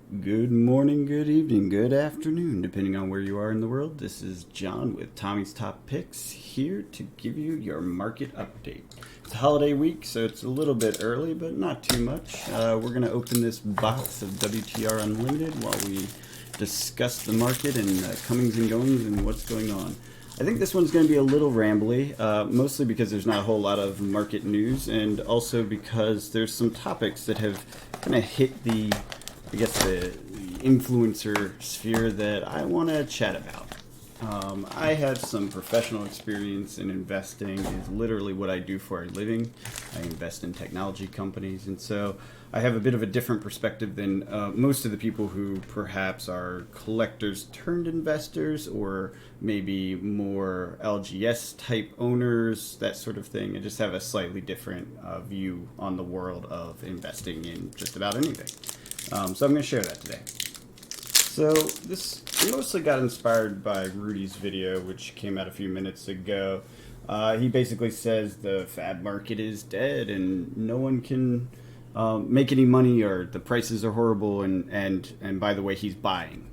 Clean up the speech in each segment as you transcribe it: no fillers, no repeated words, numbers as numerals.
Good morning, good evening, good afternoon, depending on where you are in the world. This is John with Tommy's Top Picks, here to give you your market update. It's a holiday week, so it's a little bit early, but not too much. We're going to open this box of WTR Unlimited while we discuss the market and comings and goings and what's going on. I think this one's going to be a little rambly, mostly because there's not a whole lot of market news, and also because there's some topics that have kind of hit the influencer sphere that I want to chat about. I have some professional experience in investing. Is literally what I do for a living. I invest in technology companies, and so I have a bit of a different perspective than most of the people who perhaps are collectors turned investors, or maybe more LGS type owners, that sort of thing. I just have a slightly different view on the world of investing in just about anything. So I'm going to share that today. So this mostly got inspired by Rudy's video, which came out a few minutes ago. He basically says the fab market is dead and no one can make any money, or the prices are horrible, and by the way, he's buying.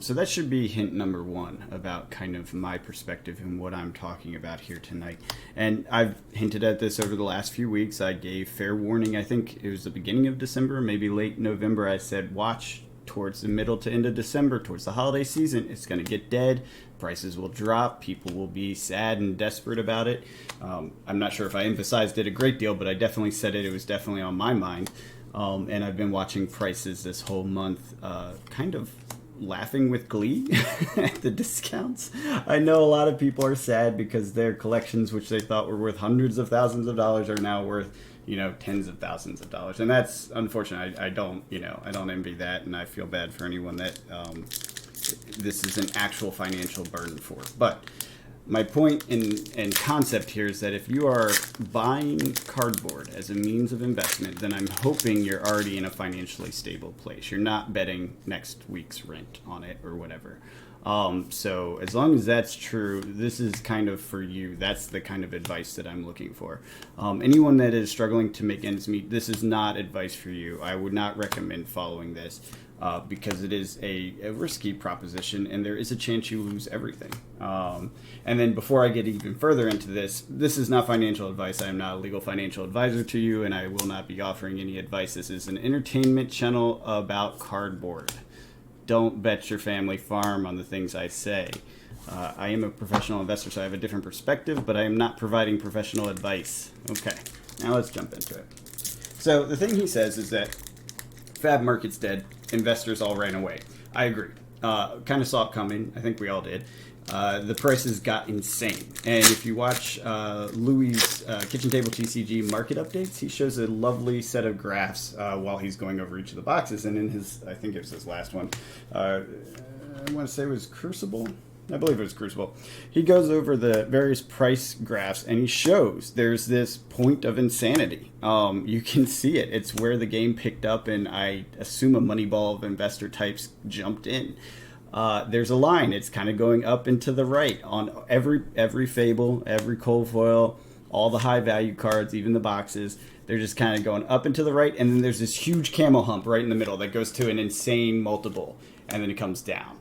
So that should be hint number one about kind of my perspective and what I'm talking about here tonight. And I've hinted at this over the last few weeks. I gave fair warning. I think it was the beginning of December, maybe late November. I said, watch towards the middle to end of December, towards the holiday season. It's going to get dead. Prices will drop. People will be sad and desperate about it. I'm not sure if I emphasized it a great deal, but I definitely said it. It was definitely on my mind. And I've been watching prices this whole month kind of laughing with glee at the discounts. I know a lot of people are sad because their collections, which they thought were worth hundreds of thousands of dollars, are now worth, tens of thousands of dollars. And that's unfortunate. I don't envy that, and I feel bad for anyone that this is an actual financial burden for. But my point and concept here is that if you are buying cardboard as a means of investment, then I'm hoping you're already in a financially stable place. You're not betting next week's rent on it or whatever. So as long as that's true, this is kind of for you. That's the kind of advice that I'm looking for. Anyone that is struggling to make ends meet, this is not advice for you. I would not recommend following this. Because it is a risky proposition, and there is a chance you lose everything. And then before I get even further into this is not financial advice. I am not a legal financial advisor to you, and I will not be offering any advice. This is an entertainment channel about cardboard. Don't bet your family farm on the things I say. I am a professional investor, so I have a different perspective, but I am not providing professional advice. Okay, now let's jump into it. So the thing he says is that fab market's dead. Investors all ran away. I agree. Kind of saw it coming. I think we all did. The prices got insane. And if you watch Louis' Kitchen Table TCG market updates, he shows a lovely set of graphs while he's going over each of the boxes. And in his, I think it was his last one, I want to say it was Crucible. I believe it was Crucible. He goes over the various price graphs and he shows there's this point of insanity. You can see it. It's where the game picked up, and I assume a Moneyball of investor types jumped in. There's a line. It's kind of going up and to the right on every Fable, every cold foil, all the high value cards, even the boxes. They're just kind of going up and to the right, and then there's this huge camel hump right in the middle that goes to an insane multiple, and then it comes down.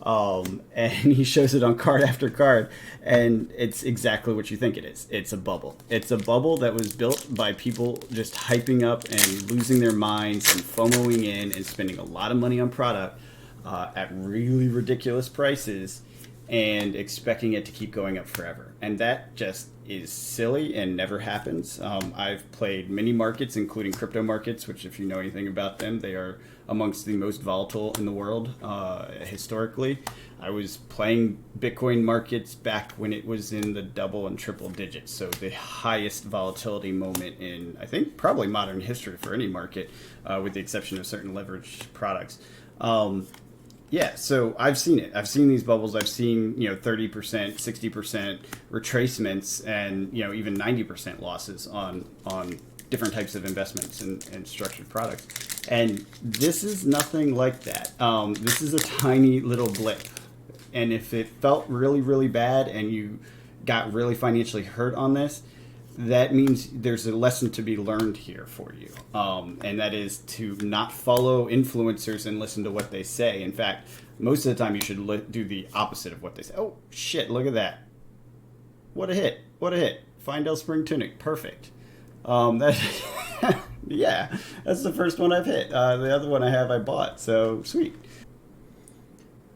And he shows it on card after card, and it's exactly what you think it is. It's a bubble. It's a bubble that was built by people just hyping up and losing their minds and FOMOing in and spending a lot of money on product at really ridiculous prices and expecting it to keep going up forever. And that just is silly and never happens. I've played many markets, including crypto markets, which, if you know anything about them, they are amongst the most volatile in the world historically. I was playing Bitcoin markets back when it was in the double and triple digits, so the highest volatility moment in, I think, probably modern history for any market, with the exception of certain leveraged products. Yeah, so I've seen it. I've seen these bubbles. I've seen 30%, 60% retracements, and even 90% losses on different types of investments and structured products. And this is nothing like that. This is a tiny little blip. And if it felt really, really bad and you got really financially hurt on this, that means there's a lesson to be learned here for you. And that is to not follow influencers and listen to what they say. In fact, most of the time you should do the opposite of what they say. Oh, shit, look at that. What a hit. What a hit. Findel Spring Tunic. Perfect. Yeah, that's the first one I've hit. The other one I bought. So, sweet.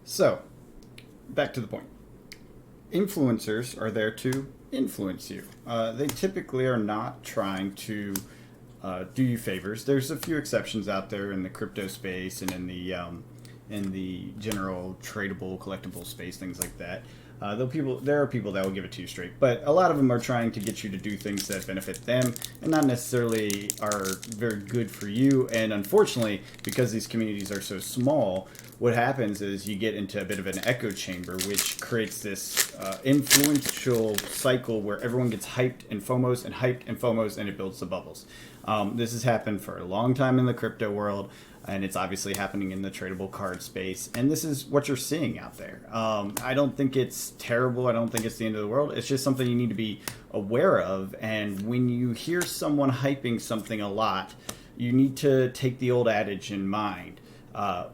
So, back to the point. Influencers are there to influence you. They typically are not trying to do you favors. There's a few exceptions out there in the crypto space and in the general tradable, collectible space, things like that. There are people that will give it to you straight, but a lot of them are trying to get you to do things that benefit them and not necessarily are very good for you. And unfortunately, because these communities are so small, what happens is you get into a bit of an echo chamber, which creates this influential cycle where everyone gets hyped and FOMOs and hyped and FOMOs, and it builds the bubbles. This has happened for a long time in the crypto world, and it's obviously happening in the tradable card space. And this is what you're seeing out there. I don't think it's terrible. I don't think it's the end of the world. It's just something you need to be aware of. And when you hear someone hyping something a lot, you need to take the old adage in mind.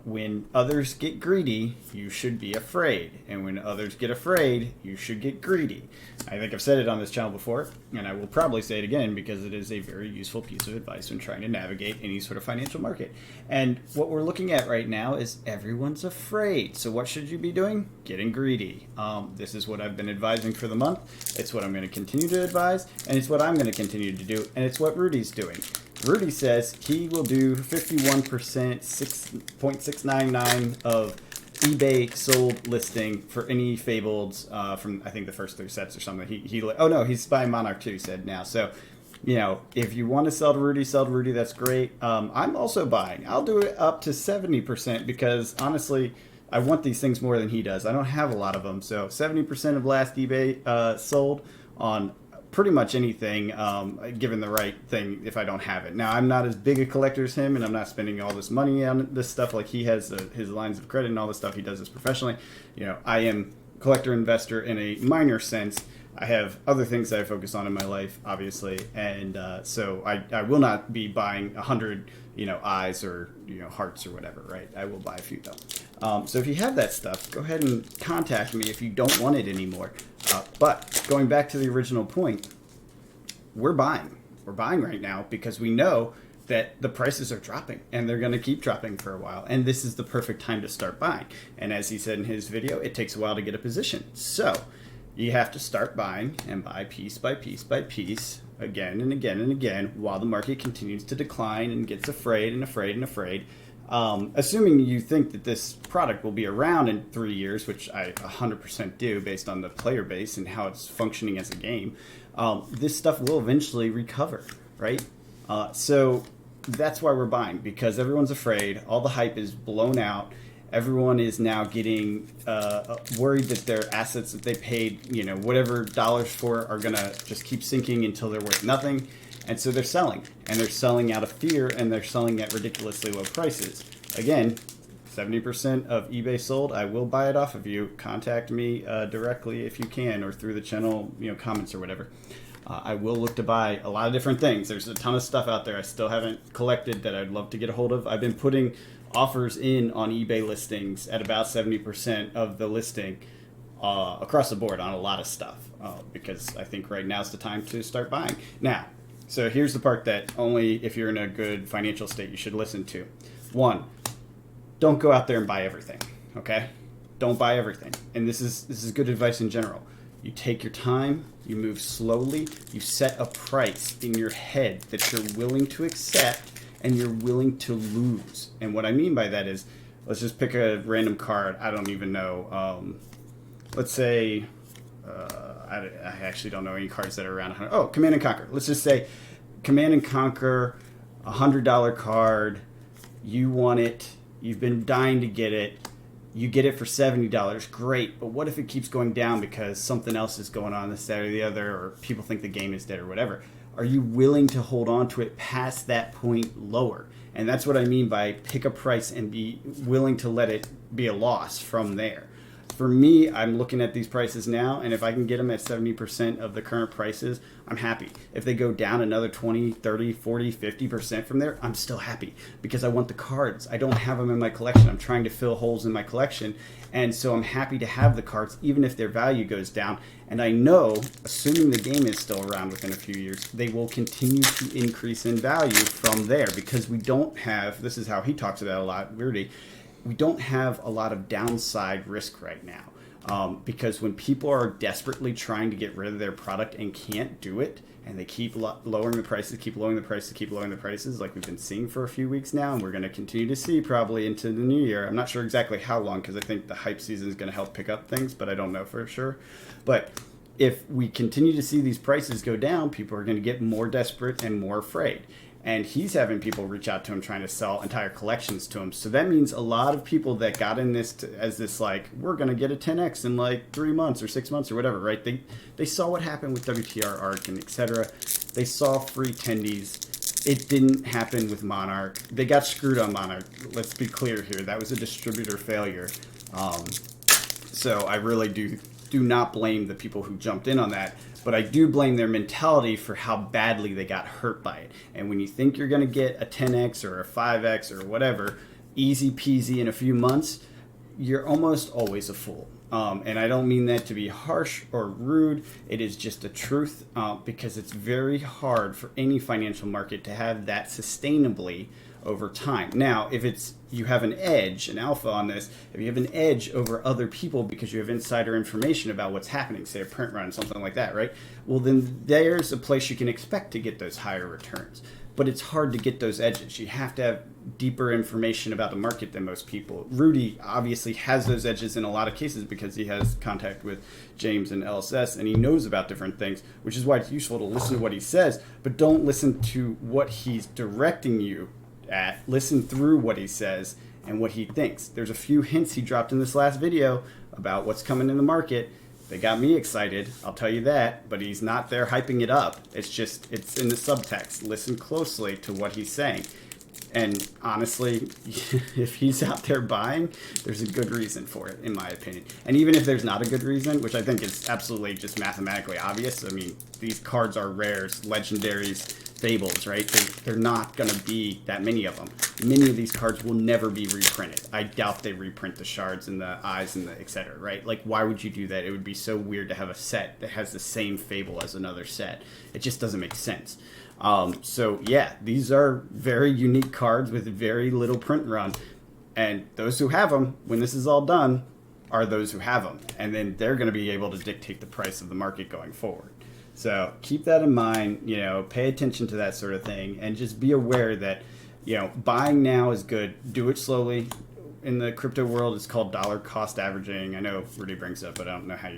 When others get greedy, you should be afraid. And when others get afraid, you should get greedy. I think I've said it on this channel before, and I will probably say it again because it is a very useful piece of advice when trying to navigate any sort of financial market. And what we're looking at right now is everyone's afraid. So what should you be doing? Getting greedy. This is what I've been advising for the month. It's what I'm going to continue to advise, and it's what I'm going to continue to do, and it's what Rudy's doing. Rudy says he will do 51%, 6.699 of eBay sold listing for any fableds from, I think, the first 3 sets or something. He's buying Monarch too, he said now. So, if you want to sell to Rudy, that's great. I'm also buying. I'll do it up to 70% because, honestly, I want these things more than he does. I don't have a lot of them. So 70% of last eBay sold on pretty much anything, given the right thing, if I don't have it. Now, I'm not as big a collector as him, and I'm not spending all this money on this stuff like he has his lines of credit and all this stuff. He does this professionally. I am collector investor in a minor sense. I have other things that I focus on in my life, obviously, and so I will not be buying 100, eyes or hearts or whatever, right? I will buy a few though. So if you have that stuff, go ahead and contact me if you don't want it anymore. But going back to the original point, we're buying. We're buying right now because we know that the prices are dropping and they're going to keep dropping for a while. And this is the perfect time to start buying. And as he said in his video, it takes a while to get a position. So you have to start buying and buy piece by piece by piece again and again and again while the market continues to decline and gets afraid and afraid and afraid. Assuming you think that this product will be around in 3 years, which I 100% do based on the player base and how it's functioning as a game, this stuff will eventually recover, right? So that's why we're buying, because everyone's afraid. All the hype is blown out. Everyone is now getting worried that their assets that they paid, whatever dollars for are going to just keep sinking until they're worth nothing. And so they're selling, and they're selling out of fear, and they're selling at ridiculously low prices. Again, 70% of eBay sold. I will buy it off of you. Contact me directly if you can, or through the channel, comments or whatever. I will look to buy a lot of different things. There's a ton of stuff out there I still haven't collected that I'd love to get a hold of. I've been putting offers in on eBay listings at about 70% of the listing across the board on a lot of stuff because I think right now is the time to start buying. Now, so here's the part that only if you're in a good financial state you should listen to. 1, don't go out there and buy everything, okay? Don't buy everything. And this is good advice in general. You take your time, you move slowly, you set a price in your head that you're willing to accept and you're willing to lose. And what I mean by that is, let's just pick a random card. I don't even know. Let's say... I actually don't know any cards that are around 100. Oh, Command and Conquer. Let's just say Command and Conquer, $100 card. You want it. You've been dying to get it. You get it for $70. Great. But what if it keeps going down because something else is going on, this, that, or the other, or people think the game is dead or whatever? Are you willing to hold on to it past that point lower? And that's what I mean by pick a price and be willing to let it be a loss from there. For me, I'm looking at these prices now, and if I can get them at 70% of the current prices, I'm happy. If they go down another 20, 30, 40, 50% from there, I'm still happy because I want the cards. I don't have them in my collection. I'm trying to fill holes in my collection, and so I'm happy to have the cards even if their value goes down. And I know, assuming the game is still around within a few years, they will continue to increase in value from there because we don't have, this is how he talks about it a lot, Rudy, we don't have a lot of downside risk right now because when people are desperately trying to get rid of their product and can't do it, and they keep lowering the prices, keep lowering the prices, keep lowering the prices, like we've been seeing for a few weeks now, and we're going to continue to see probably into the new year. I'm not sure exactly how long because I think the hype season is going to help pick up things, but I don't know for sure. But if we continue to see these prices go down, people are going to get more desperate and more afraid. And he's having people reach out to him trying to sell entire collections to him. So that means a lot of people that got in this as this like, we're going to get a 10x in like 3 months or 6 months or whatever, right? They saw what happened with WTR Arc and etc. They saw free tendies. It didn't happen with Monarch. They got screwed on Monarch. Let's be clear here. That was a distributor failure. So I really do not blame the people who jumped in on that. But I do blame their mentality for how badly they got hurt by it. And when you think you're going to get a 10x or a 5x or whatever, easy peasy in a few months, you're almost always a fool. And I don't mean that to be harsh or rude. It is just the truth because it's very hard for any financial market to have that sustainably over time. Now, if it's you have an edge, an alpha on this, if you have an edge over other people because you have insider information about what's happening, say a print run, something like that, right? Well, then there's a place you can expect to get those higher returns. But it's hard to get those edges. You have to have deeper information about the market than most people. Rudy obviously has those edges in a lot of cases because he has contact with James and LSS and he knows about different things, which is why it's useful to listen to what he says, but don't listen to what he's directing you at. Listen through what he says and what he thinks. There's a few hints he dropped in this last video about what's coming in the market. They got me excited, I'll tell you that, but he's not there hyping it up. It's in the subtext. Listen closely to what he's saying. And honestly, if he's out there buying, there's a good reason for it, in my opinion. And even if there's not a good reason, which I think is absolutely just mathematically obvious, I mean, these cards are rares, legendaries, fables, right? They're not going to be that many of them. Many of these cards will never be reprinted. I doubt they reprint the shards and the eyes and the etc., right? Like, why would you do that? It would be so weird to have a set that has the same fable as another set. It just doesn't make sense. So yeah, these are very unique cards with very little print run. And those who have them, when this is all done, are those who have them. And then they're going to be able to dictate the price of the market going forward. So keep that in mind, pay attention to that sort of thing and just be aware that, buying now is good. Do it slowly. In the crypto world, it's called dollar cost averaging. I know Rudy brings it up, but I don't know how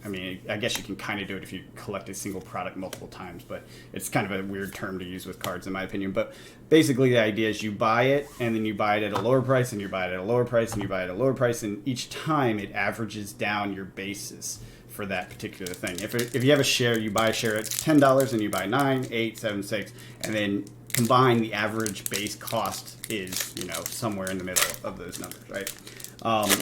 I guess you can kind of do it if you collect a single product multiple times, but it's kind of a weird term to use with cards in my opinion. But basically the idea is you buy it and then you buy it at a lower price and you buy it at a lower price and you buy it at a lower price, and each time it averages down your basis for that particular thing. If you have a share, you buy a share at $10 and you buy 9, 8, 7, 6, and then combine the average base cost is, somewhere in the middle of those numbers, right?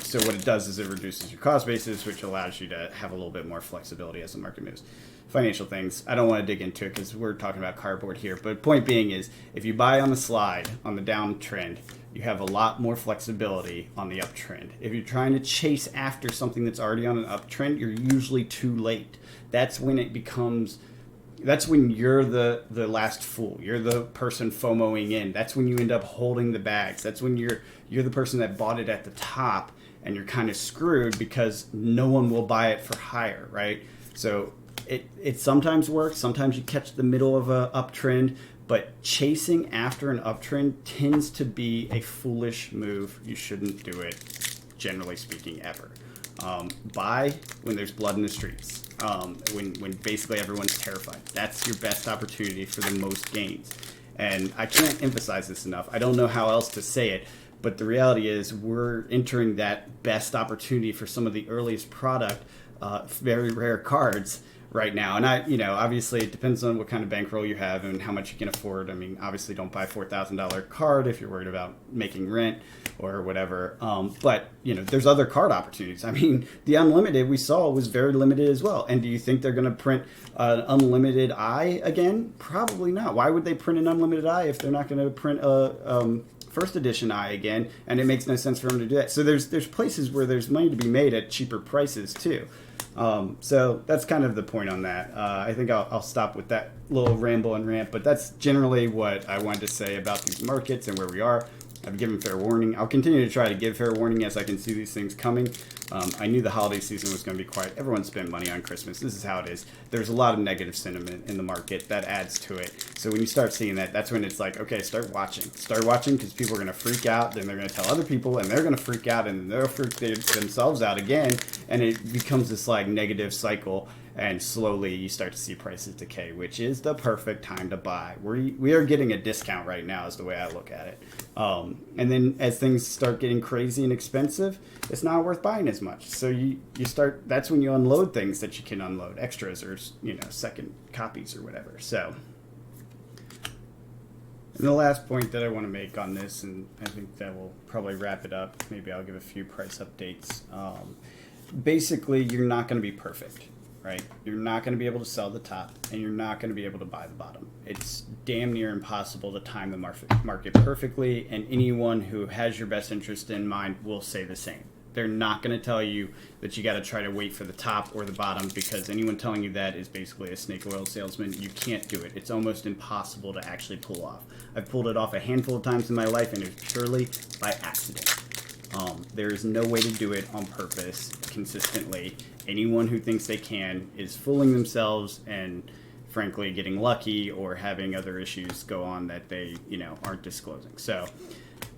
So what it does is it reduces your cost basis, which allows you to have a little bit more flexibility as the market moves. Financial things, I don't want to dig into it because we're talking about cardboard here, but point being is if you buy on the slide, on the downtrend, you have a lot more flexibility on the uptrend. If you're trying to chase after something that's already on an uptrend, you're usually too late. That's when you're the last fool. You're the person FOMOing in. That's when you end up holding the bags. That's when you're the person that bought it at the top and you're kind of screwed because no one will buy it for higher, right? So it sometimes works. Sometimes you catch the middle of a uptrend, but chasing after an uptrend tends to be a foolish move. You shouldn't do it, generally speaking, ever. Buy when there's blood in the streets. When basically everyone's terrified. That's your best opportunity for the most gains. And I can't emphasize this enough. I don't know how else to say it, but the reality is we're entering that best opportunity for some of the earliest product, very rare cards right now. And obviously it depends on what kind of bankroll you have and how much you can afford. I mean, obviously don't buy a $4,000 card if you're worried about making rent or whatever. But there's other card opportunities. I mean, the unlimited we saw was very limited as well. And do you think they're going to print an unlimited eye again? Probably not. Why would they print an unlimited eye if they're not going to print a first edition eye again? And it makes no sense for them to do that. So there's places where there's money to be made at cheaper prices too. So that's kind of the point on that. I think I'll stop with that little ramble and rant, but that's generally what I wanted to say about these markets and where we are. I've given fair warning. I'll continue to try to give fair warning as I can see these things coming. I knew the holiday season was going to be quiet. Everyone spent money on Christmas. This is how it is. There's a lot of negative sentiment in the market that adds to it. So when you start seeing that, that's when it's like, okay, start watching. Start watching because people are going to freak out. Then they're going to tell other people, and they're going to freak out, and they'll freak themselves out again. And it becomes this like negative cycle. And slowly you start to see prices decay, which is the perfect time to buy. We are getting a discount right now is the way I look at it. And then as things start getting crazy and expensive, it's not worth buying as much. So you start, that's when you unload things that you can unload, extras or second copies or whatever. So, and the last point that I want to make on this, and I think that will probably wrap it up, maybe I'll give a few price updates. Basically, you're not going to be perfect. Right? You're not going to be able to sell the top, and you're not going to be able to buy the bottom. It's damn near impossible to time the market perfectly, and anyone who has your best interest in mind will say the same. They're not going to tell you that you got to try to wait for the top or the bottom, because anyone telling you that is basically a snake oil salesman. You can't do it. It's almost impossible to actually pull off. I've pulled it off a handful of times in my life, and it's purely by accident. There is no way to do it on purpose consistently. Anyone who thinks they can is fooling themselves and, frankly, getting lucky or having other issues go on that they, aren't disclosing. So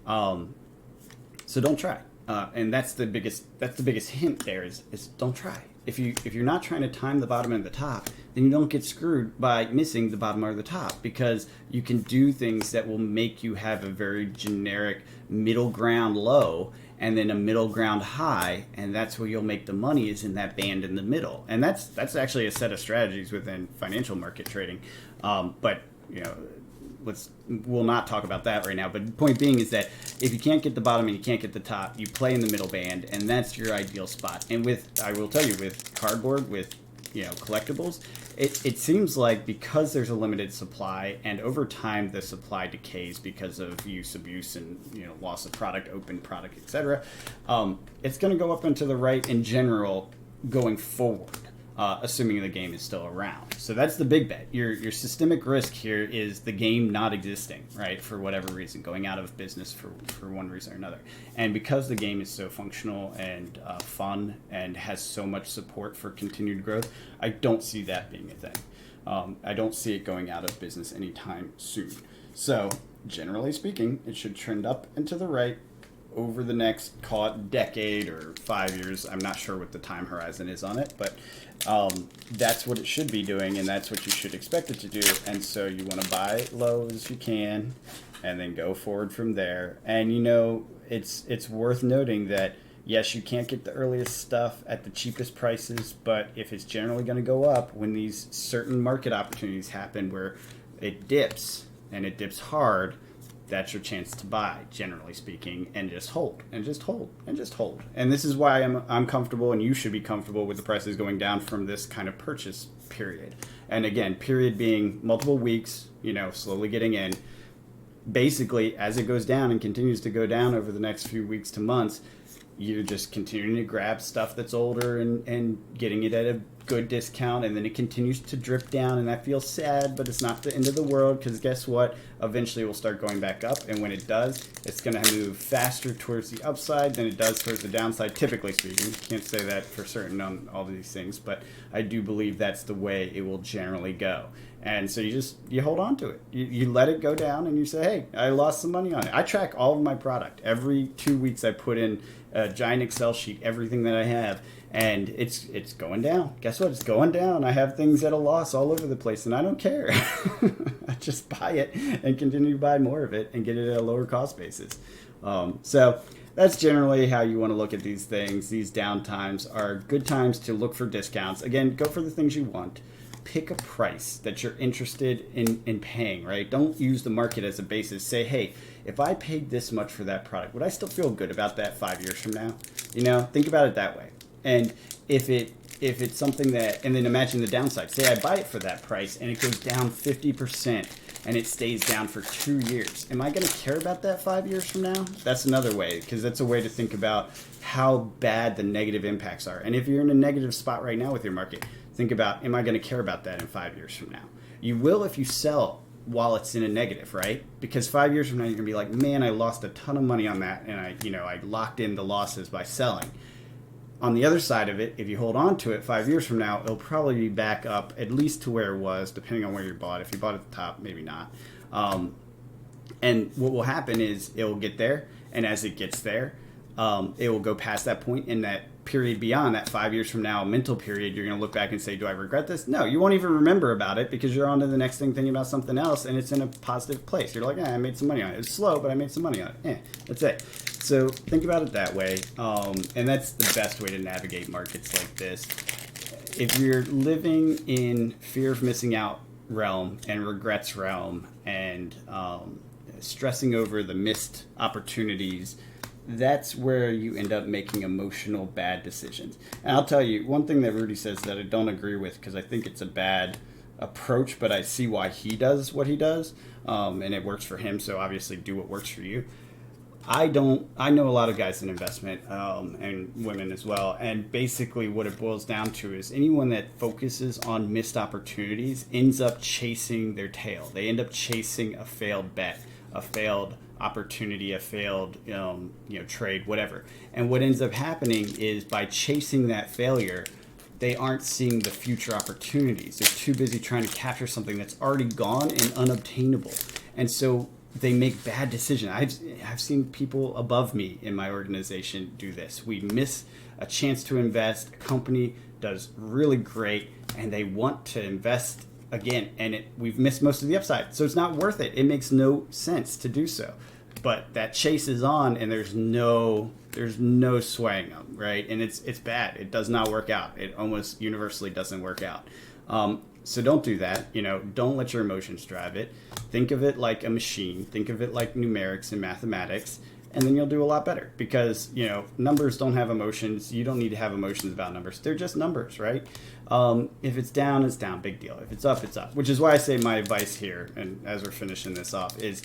don't try. And that's the biggest hint there is don't try. If you're not trying to time the bottom and the top, then you don't get screwed by missing the bottom or the top, because you can do things that will make you have a very generic middle ground low and then a middle ground high, and that's where you'll make the money, is in that band in the middle. And that's actually a set of strategies within financial market trading. But we'll not talk about that right now. But the point being is that if you can't get the bottom and you can't get the top, you play in the middle band, and that's your ideal spot. And I will tell you, with cardboard, with collectibles, it seems like because there's a limited supply, and over time the supply decays because of abuse and loss of product, open product, etc. It's going to go up and to the right in general going forward. Assuming the game is still around. So that's the big bet. Your systemic risk here is the game not existing, right, for whatever reason, going out of business for one reason or another. And because the game is so functional and fun and has so much support for continued growth, I don't see that being a thing. I don't see it going out of business anytime soon. So generally speaking, it should trend up and to the right over the next, call it, decade or 5 years. I'm not sure what the time horizon is on it, but that's what it should be doing, and that's what you should expect it to do. And so you want to buy low as you can and then go forward from there. And it's worth noting that yes, you can't get the earliest stuff at the cheapest prices, but if it's generally going to go up when these certain market opportunities happen where it dips, and it dips hard, that's your chance to buy, generally speaking, and just hold, and just hold, and just hold. And this is why I'm comfortable, and you should be comfortable with the prices going down from this kind of purchase period. And again, period being multiple weeks, slowly getting in. Basically, as it goes down and continues to go down over the next few weeks to months, you're just continuing to grab stuff that's older and getting it at a good discount, and then it continues to drip down, and that feels sad, but it's not the end of the world, because guess what? Eventually it will start going back up, and when it does, it's going to move faster towards the upside than it does towards the downside, typically speaking. Can't say that for certain on all of these things, but I do believe that's the way it will generally go. And so you hold on to it. You let it go down, and you say, hey, I lost some money on it. I track all of my product. Every 2 weeks I put in a giant Excel sheet, everything that I have, and it's going down. Guess what? It's going down. I have things at a loss all over the place, and I don't care. I just buy it and continue to buy more of it and get it at a lower cost basis. So that's generally how you want to look at these things. These down times are good times to look for discounts. Again, go for the things you want. Pick a price that you're interested in paying, right? Don't use the market as a basis. Say, hey, if I paid this much for that product, would I still feel good about that 5 years from now? Think about it that way. And if it's something that, and then imagine the downside. Say I buy it for that price and it goes down 50% and it stays down for 2 years. Am I going to care about that 5 years from now? That's another way, because that's a way to think about how bad the negative impacts are. And if you're in a negative spot right now with your market, think about, am I going to care about that in 5 years from now? You will if you sell while it's in a negative, right? Because 5 years from now, you're going to be like, man, I lost a ton of money on that. And I locked in the losses by selling. On the other side of it, if you hold on to it 5 years from now, it'll probably be back up at least to where it was, depending on where you bought. If you bought at the top, maybe not. And what will happen is it will get there, and as it gets there, it will go past that point, and that period beyond that 5 years from now, mental period, you're going to look back and say, do I regret this? No, you won't even remember about it because you're on to the next thing thinking about something else, and it's in a positive place. You're like, I made some money on it. It's slow, but I made some money on it. That's it. So think about it that way, and that's the best way to navigate markets like this. If you're living in fear of missing out realm and regrets realm and stressing over the missed opportunities, that's where you end up making emotional bad decisions. And I'll tell you, one thing that Rudy says that I don't agree with, because I think it's a bad approach, but I see why he does what he does, and it works for him, so obviously do what works for you. I know a lot of guys in investment, and women as well, and basically what it boils down to is anyone that focuses on missed opportunities ends up chasing their tail. They end up chasing a failed bet, a failed opportunity, a failed trade, whatever. And what ends up happening is by chasing that failure, they aren't seeing the future opportunities. They're too busy trying to capture something that's already gone and unobtainable. And so they make bad decisions. I've seen people above me in my organization do this. We miss a chance to invest. A company does really great, and they want to invest again, and we've missed most of the upside. So it's not worth it. It makes no sense to do so. But that chase is on, and there's no swaying them, right? And it's bad. It does not work out. It almost universally doesn't work out. So don't do that. Don't let your emotions drive it. Think of it like a machine. Think of it like numerics and mathematics, and then you'll do a lot better because, numbers don't have emotions. You don't need to have emotions about numbers. They're just numbers, right? If it's down, it's down. Big deal. If it's up, it's up. Which is why I say my advice here, and as we're finishing this off, is,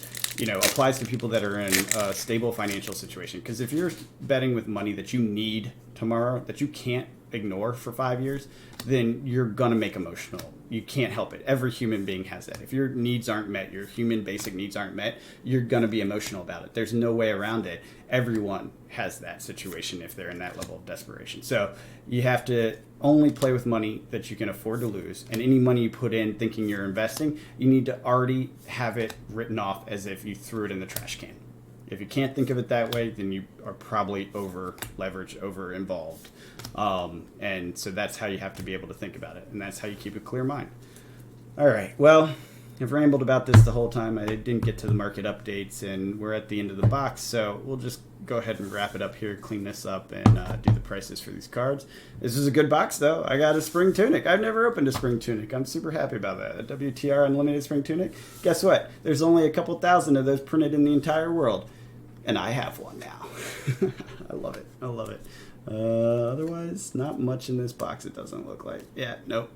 applies to people that are in a stable financial situation. Because if you're betting with money that you need tomorrow, that you can't ignore for 5 years, then you're going to make emotional. You can't help it. Every human being has that. If your needs aren't met, your human basic needs aren't met, you're going to be emotional about it. There's no way around it. Everyone has that situation if they're in that level of desperation. So you have to only play with money that you can afford to lose. And any money you put in thinking you're investing, you need to already have it written off as if you threw it in the trash can. If you can't think of it that way, then you are probably over leveraged, over involved. And so that's how you have to be able to think about it. And that's how you keep a clear mind. All right. Well, I've rambled about this the whole time. I didn't get to the market updates, and we're at the end of the box. So we'll just go ahead and wrap it up here, clean this up, and do the prices for these cards. This is a good box, though. I got a spring tunic. I've never opened a spring tunic. I'm super happy about that. A WTR Unlimited spring tunic. Guess what? There's only a couple thousand of those printed in the entire world. And I have one now. I love it. I love it. Otherwise, not much in this box, it doesn't look like. Yeah, nope.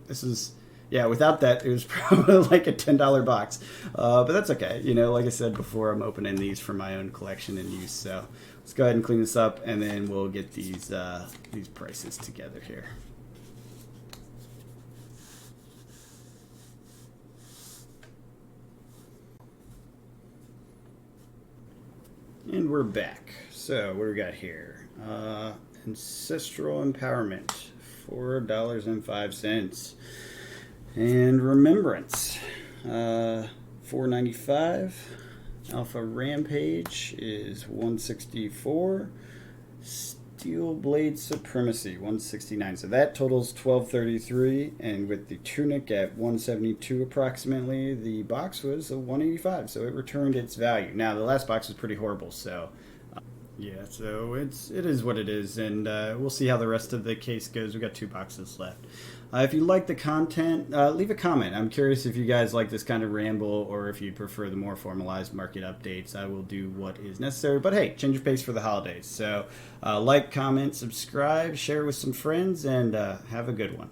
Without that, it was probably like a $10 box. But that's okay. Like I said before, I'm opening these for my own collection and use. So let's go ahead and clean this up, and then we'll get these prices together here. And we're back. So what do we got here? Ancestral Empowerment, $4.05. And Remembrance, $4.95. Alpha Rampage is $164. Steel Blade Supremacy, $169. So that totals $12.33, and with the tunic at $172 approximately, the box was a $185. So it returned its value. Now the last box was pretty horrible, so Yeah, so it is what it is, and we'll see how the rest of the case goes. We got 2 boxes left. If you like the content, leave a comment. I'm curious if you guys like this kind of ramble or if you prefer the more formalized market updates. I will do what is necessary. But hey, change your pace for the holidays. So like, comment, subscribe, share with some friends, and have a good one.